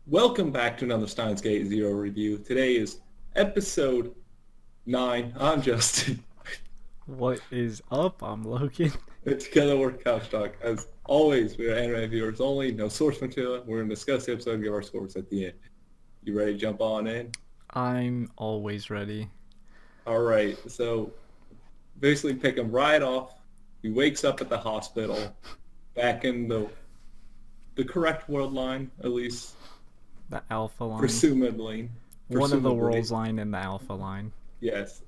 Welcome back to another Steins Gate Zero review. Today is episode 9. I'm Justin. What is up? I'm Logan. And together we're Couch Talk. As always, we are anime viewers only, no source material. We're going to discuss the episode and give our scores at the end. You ready to jump on in? I'm always ready. All right, so basically pick him right off. He wakes up at the hospital, back in the correct world line, at least. The Alpha line. Presumably. One of the world's line in the Alpha line. Yes.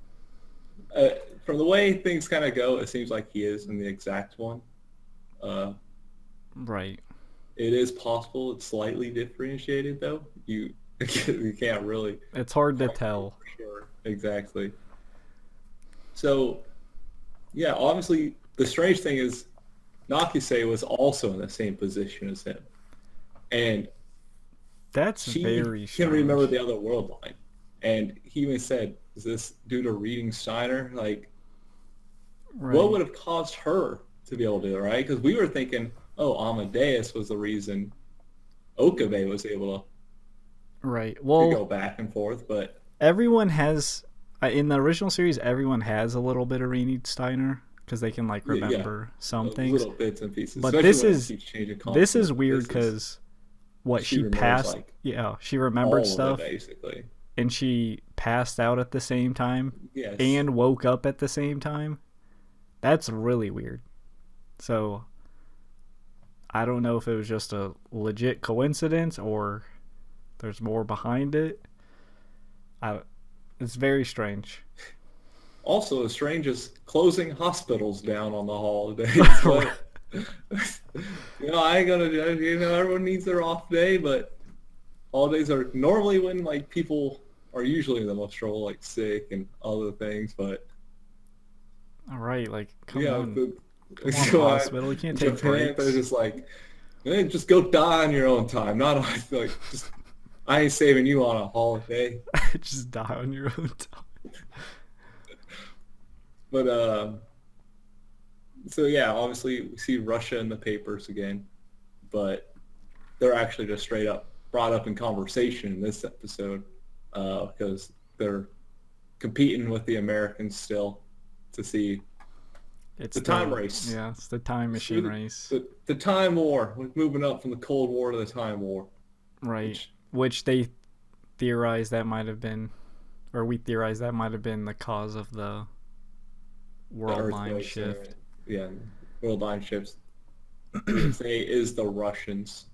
From the way things kind of go, it seems like he is in the exact one. Right. It is possible it's slightly differentiated, though. You can't really... It's hard to tell. For sure. Exactly. So, yeah, obviously, the strange thing is Nakase was also in the same position as him. And that's very she strange. can remember the other world line. And he even said, is this due to reading Steiner? Like, right. What would have caused her to be able to do it, right? Because we were thinking, oh, Amadeus was the reason Okabe was able to go back and forth. But everyone has, in the original series, everyone has a little bit of reading Steiner because they can like remember some things. Little bits and pieces. But this is weird because she passed. She remembered stuff basically, and she passed out at the same time. Yes. And woke up at the same time. That's really weird. So I don't know if it was just a legit coincidence or there's more behind it. It's very strange. Also, as strange as closing hospitals down on the holidays. But, I ain't gonna judge. Everyone needs their off day, but holidays are normally when like people are usually in the most trouble, like sick and other things. But all right, like come on, hospital. You can't take Japan, breaks. they're just like, just go die on your own time. Not like just. I ain't saving you on a holiday. Just die on your own time. But so yeah, obviously we see Russia in the papers again, but they're actually just straight up brought up in conversation in this episode because they're competing with the Americans still to see the time race. Yeah, it's the time machine race. The time war. We're moving up from the Cold War to the time war. Right. Which they theorized that might have been, or we theorized that might have been the cause of the world line shift. World line shifts. Say is the Russians.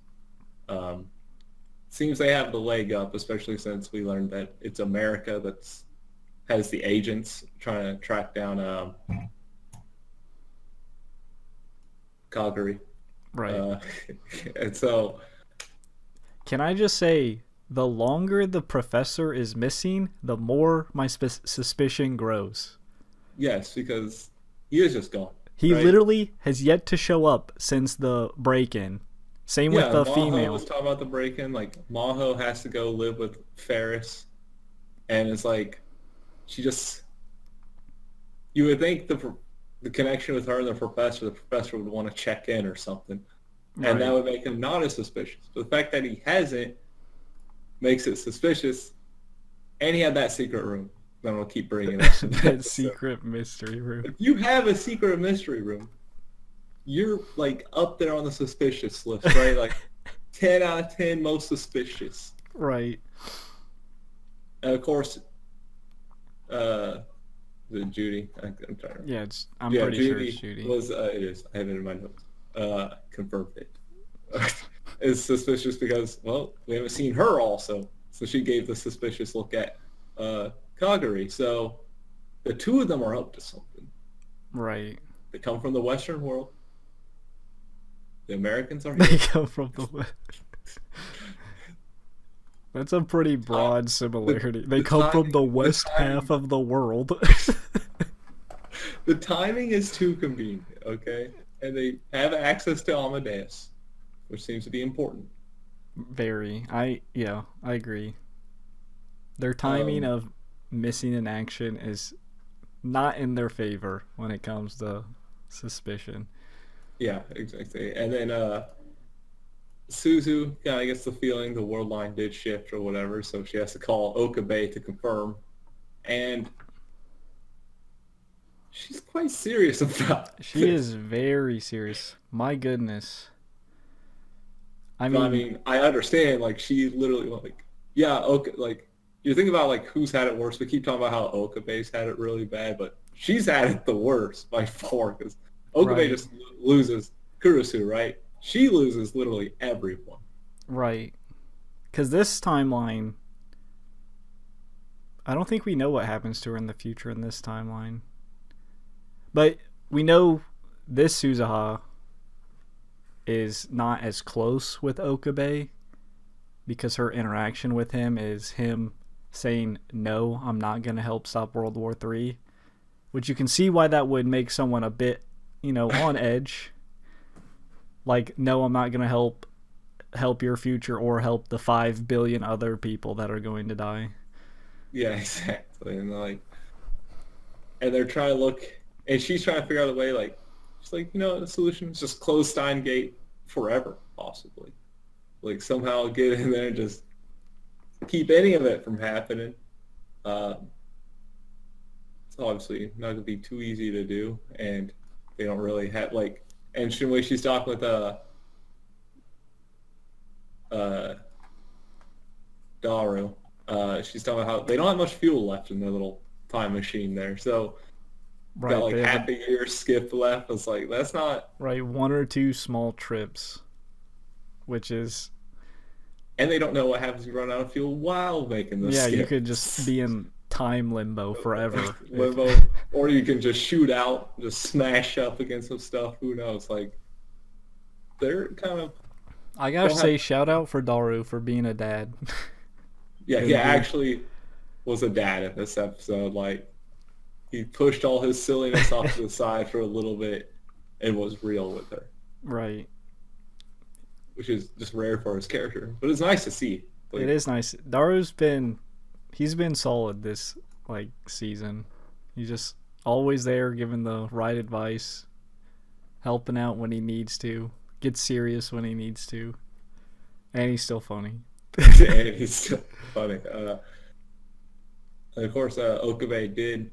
Seems they have the leg up, especially since we learned that it's America that's has the agents trying to track down Calgary. Right. And so, can I just say, the longer the professor is missing, the more my suspicion grows. Yes, because he is just gone. He literally has yet to show up since the break-in. Same with the female. I was talking about the break-in. Like, Maho has to go live with Ferris. And it's like, she just... You would think the connection with her and the professor would want to check in or something. Right. And that would make him not as suspicious. But the fact that he hasn't makes it suspicious. And he had that secret room. Then we'll keep bringing it up. That secret mystery room. If you have a secret mystery room, you're like up there on the suspicious list, right? Like 10 out of 10 most suspicious. Right. And of course, is it Judy? I'm trying to remember. Yeah, I'm pretty sure it's Judy. It is. I have it in my notes. Confirmed it. Is suspicious because, well, we haven't seen her also. So she gave the suspicious look at Calgary. So the two of them are up to something. Right. They come from the Western world. The Americans are here. They come from the West. That's a pretty broad similarity. They come from the west half of the world. The timing is too convenient, okay? And they have access to Amadeus, which seems to be important. Very. I agree. Their timing of missing in action is not in their favor when it comes to suspicion. Yeah, exactly. And then Suzu kind of gets the feeling the world line did shift or whatever, so she has to call Okabe to confirm. And she's quite serious about She this. is very serious. My goodness. I But I mean, mean, I understand. Like she literally, like, yeah, okay, like you think about like who's had it worse. We keep talking about how Okabe's had it really bad, but she's had it the worst by far because Okabe right, just loses Kurusu, right? She loses literally everyone. right. Because this timeline, I don't think we know what happens to her in the future in this timeline. But we know this Suzuha is not as close with Okabe because her interaction with him is him saying, no, I'm not going to help stop World War III, which you can see why that would make someone a bit, on edge. Like, no, I'm not going to help your future or help the 5 billion other people that are going to die. Yeah, exactly. And they're trying to look, and she's trying to figure out a way. Like she's like, the solution is just close Stein Gate forever, possibly. Like somehow get in there and just keep any of it from happening. Uh, it's obviously not going to be too easy to do, and they don't really have like. And Shinwei, she's talking with uh, Daru. She's talking about how they don't have much fuel left in their little time machine there, so Right, got like they have half a year skip left. It's like that's not. right, one or two small trips, which is, And they don't know what happens if you run out of fuel while making the yeah, you skip. could just be in time limbo forever. Limbo, or you can just shoot out, just smash up against some stuff. Who knows? Like they're kind of I gotta don't say, have. shout out for Daru for being a dad. Yeah, It he would be actually was a dad in this episode. Like he pushed all his silliness off to the side for a little bit and was real with her, right. which is just rare for his character. But it's nice to see. It Like, is nice. He's been solid this season. He's just always there, giving the right advice, helping out when he needs to, gets serious when he needs to, and he's still funny. and he's still funny. And of course, Okabe did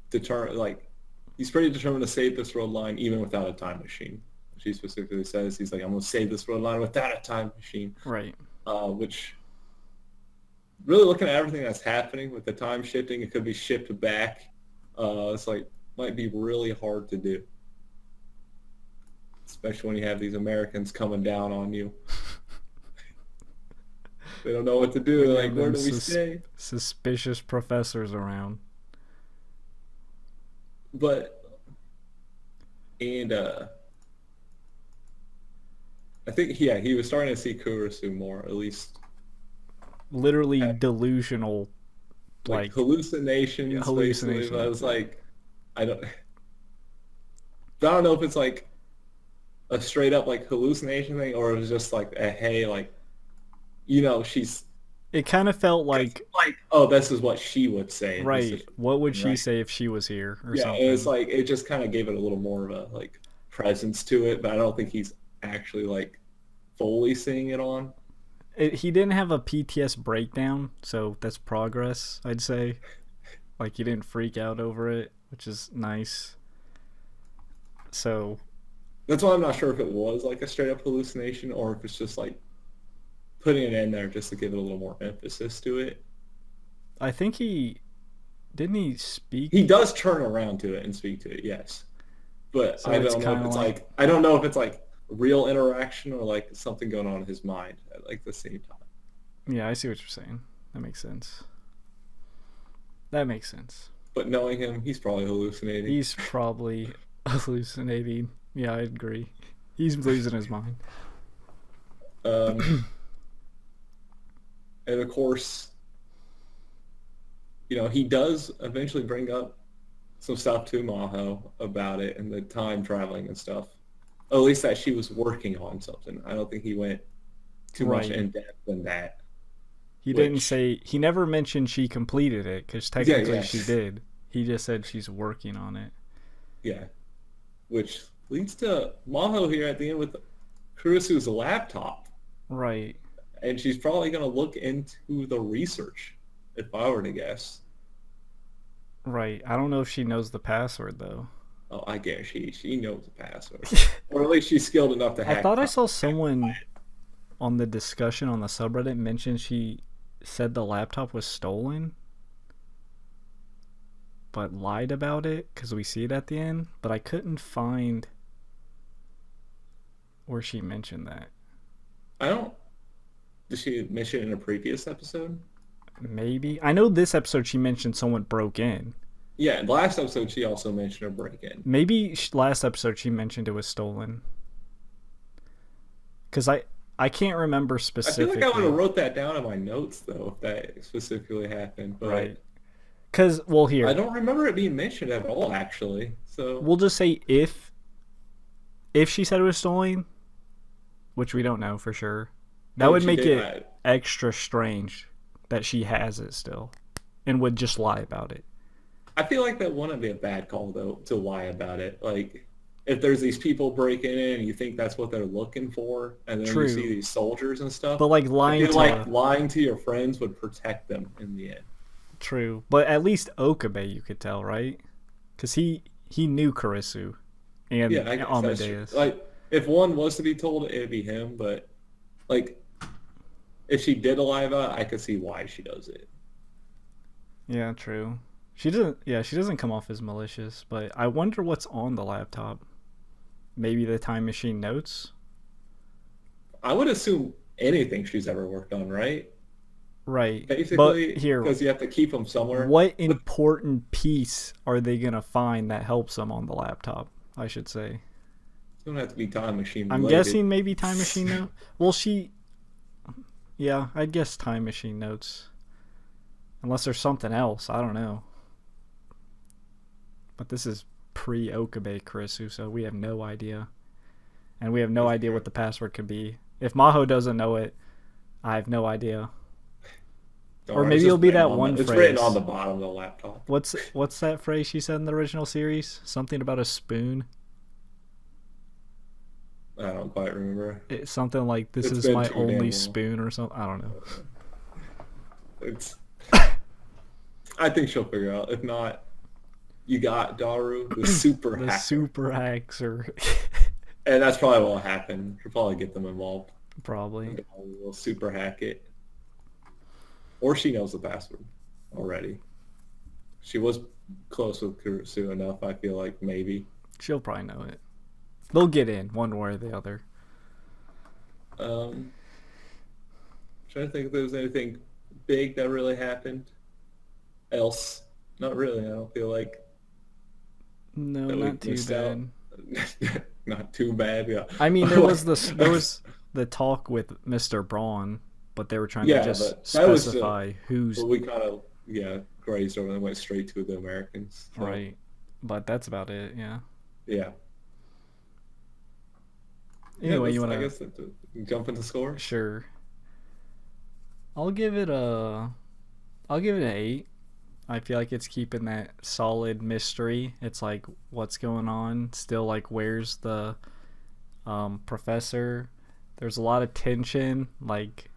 determine, like, he's pretty determined to save this road line even without a time machine. She specifically says, he's like, I'm going to save this road line without a time machine. Right. Which, really looking at everything that's happening with the time shifting, it could be shipped back. It's like, might be really hard to do. Especially when you have these Americans coming down on you. They don't know what to do. They're like, where do we stay? Suspicious professors around. But, and I think, yeah, he was starting to see Kurusu more, at least. Literally delusional, Like hallucinations, basically. But I was like, I don't know if it's like a straight up like hallucination thing or it was just like a hey, like, she's It kind of felt like, oh, this is what she would say. right, what would she right. say if she was here or Yeah, something? and it's like it just kind of gave it a little more of a like presence to it, but I don't think he's actually like fully seeing it on. He didn't have a PTS breakdown, so that's progress, I'd say. Like, he didn't freak out over it, which is nice. So That's why I'm not sure if it was like a straight up hallucination or if it's just like putting it in there just to give it a little more emphasis to it. I think didn't he speak? He does turn around to it and speak to it, yes. But So I it's don't know if kinda it's like- like I don't know if it's like real interaction or like something going on in his mind at like the same time. Yeah, I see what you're saying. That makes sense. That makes sense. But knowing him, he's probably hallucinating. He's probably hallucinating. Yeah, I agree. He's losing his mind. And of course, he does eventually bring up some stuff to Maho about it and the time traveling and stuff. At least that she was working on something. I don't think he went too much Right. in depth in that. He didn't Which- say, he never mentioned she completed it, because technically yeah. she did. He just said she's working on it. Yeah. Which leads to Maho here at the end with Kurisu's laptop, Right. and she's probably going to look into the research, if I were to guess. Right. I don't know if she knows the password though. Oh, I guarantee she knows the password. Or at least she's skilled enough to I hack. thought I saw someone on the discussion on the subreddit mention she said the laptop was stolen, but lied about it because we see it at the end. But I couldn't find where she mentioned that. I don't. Did she mention it in a previous episode? Maybe. I know this episode she mentioned someone broke in. Yeah, last episode she also mentioned a break-in. Maybe last episode she mentioned it was stolen. Because I can't remember I feel specifically. like I would have wrote that down in my notes though, if that specifically happened. But Right. Because, well, here. I don't remember it being mentioned at all, actually. So We'll just say if she said it was stolen, which we don't know for sure, that if would she make did, it extra strange that she has it still and would just lie about it. I feel like that wouldn't be a bad call though to lie about it. Like if there's these people breaking in and you think that's what they're looking for, and then True. you see these soldiers and stuff. But like I lying feel to like lying to your friends would protect them in the end. True, but at least Okabe you could tell, right? Because he knew Kurisu and Yeah, I guess that's true. Amadeus. Like if one was to be told, it'd be him. But like if she did a lie about it, I could see why she does it. Yeah, true. She doesn't. Yeah, she doesn't come off as malicious, but I wonder what's on the laptop. Maybe the time machine notes. I would assume anything she's ever worked on, right? Right. Basically, But here, because you have to keep them somewhere. what important piece are they gonna find that helps them on the laptop? I should say. It's gonna have to be time machine. I'm related. guessing maybe time machine note. Well, yeah, I guess time machine notes. Unless there's something else, I don't know. But this is pre-Okabe Kurisu, so we have no idea. And we have no idea what the password could be. If Maho doesn't know it, I have no idea. Don't Or worry, maybe it's it'll just be written that on one It's phrase. written on the bottom of the laptop. What's that phrase she said in the original series? Something about a spoon? I don't quite remember. It's something like, this It's is been my too damn only long. spoon or something. I don't know. It's. I think she'll figure out. If not, you got Daru, the super The hacker, super hacks are and that's probably what will happen. She'll probably get them involved. probably. We'll super hack it, or she knows the password already. She was close with Kurisu enough. I feel like maybe. She'll probably know it. They'll get in one way or the other. Trying to think if there was anything big that really happened. Else, not really. I don't feel like No, that we not too missed bad. out. Not too bad. Yeah. I mean, there was the talk with Mr. Braun, but they were trying Yeah, to just but that was specify who's But we kind of grazed over and went straight to the Americans. So, right. But that's about it. Yeah. Yeah. Anyway, you I want guess to jump into scores? sure. I'll give it an 8. I feel like it's keeping that solid mystery. It's like, what's going on? Still, like, where's the professor? There's a lot of tension. Like,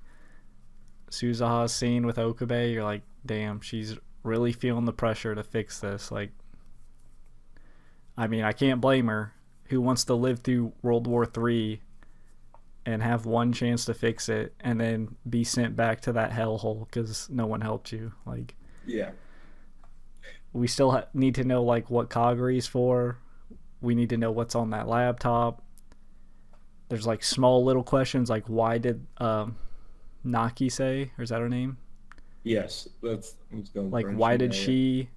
SUZUHA's scene with Okabe, you're like, damn, she's really feeling the pressure to fix this. Like, I mean, I can't blame her. Who wants to live through World War III and have one chance to fix it and then be sent back to that hellhole because no one helped you? Like, Yeah. we still need to know like what Kaguri's for. We need to know what's on that laptop. There's like small little questions like, why did Naki say, or is that her name? Yes. That's Like, why did she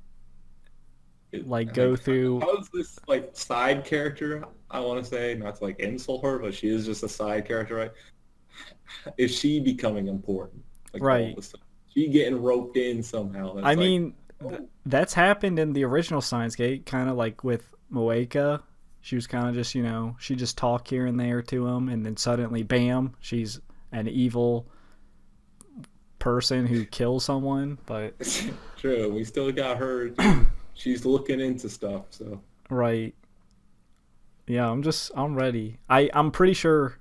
like go through? How is this like side character? I want to say, not to like insult her, but she is just a side character, right? Is she becoming important? Like, Right. all of a sudden? She getting roped in somehow. That's I like, mean, that's happened in the original Steins Gate, kind of like with Moeka. She was kind of just, she just talk here and there to him, and then suddenly, bam, she's an evil person who kills someone. But true. We still got her. She's looking into stuff. So right, yeah, I'm ready. I'm pretty sure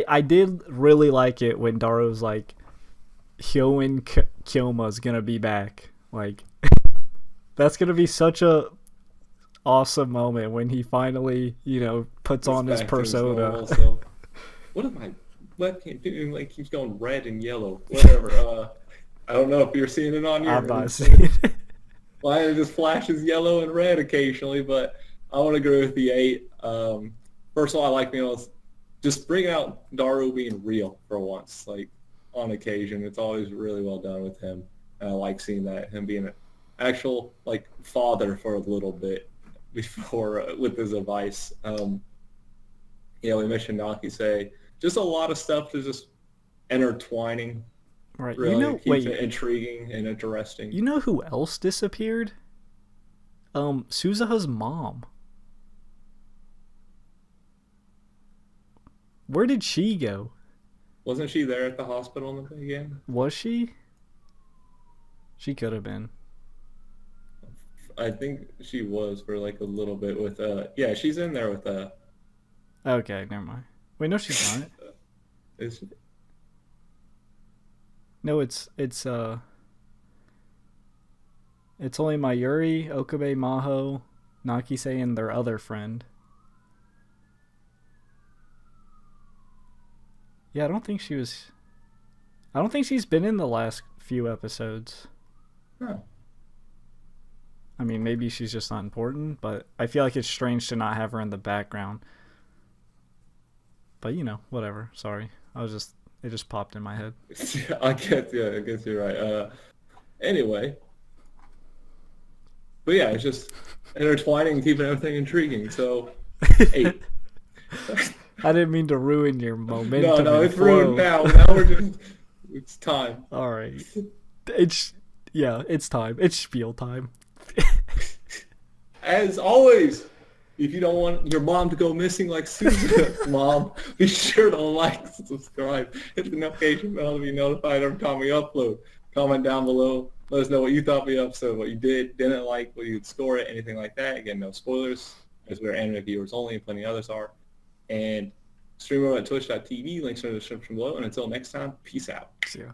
I did really like it when Daro's like, Hyoin Kilma's gonna be back. Like, that's gonna be such a awesome moment when he finally, puts It's on his back to his persona. normal self. What am I webcam doing? Like keeps going red and yellow. Whatever. I don't know if you're seeing it on I'm your not seeing it. Mine just flashes yellow and red occasionally, but I want to agree with the 8. First of all, I like just bringing out Daru being real for once, like on occasion. It's always really well done with him. And I like seeing that him being an actual like father for a little bit before with his advice. We mentioned Nakise. Just a lot of stuff to just intertwining. Right. Really keeps Wait. it intriguing and interesting. You know who else disappeared? Suzuha's mom. Where did she go? Wasn't she there at the hospital in the beginning? Was she? She could have been. I think she was for like a little bit with yeah, she's in there with Okay, never mind. Wait, no, she's not. is No, it's only Mayuri, Okabe, Maho, Nakise, and their other friend. Yeah, I don't think she's been in the last few episodes. oh. I mean, maybe she's just not important, but I feel like it's strange to not have her in the background. But whatever. Sorry. It just popped in my head. I guess you're right. Anyway. But yeah, it's just intertwining and keeping everything intriguing. So 8. I didn't mean to ruin your momentum. No, and it's flow. ruined now. Now it's time. All right. It's time. It's spiel time. As always, if you don't want your mom to go missing like SUZUHA, Mom, be sure to like, subscribe, hit the notification bell to be notified every time we upload. Comment down below. Let us know what you thought of the episode, what you didn't like, what you'd score it, anything like that. Again, no spoilers, as we're anime viewers only, and plenty others are. And stream over at twitch.tv. Links are in the description below. And until next time, peace out. See ya.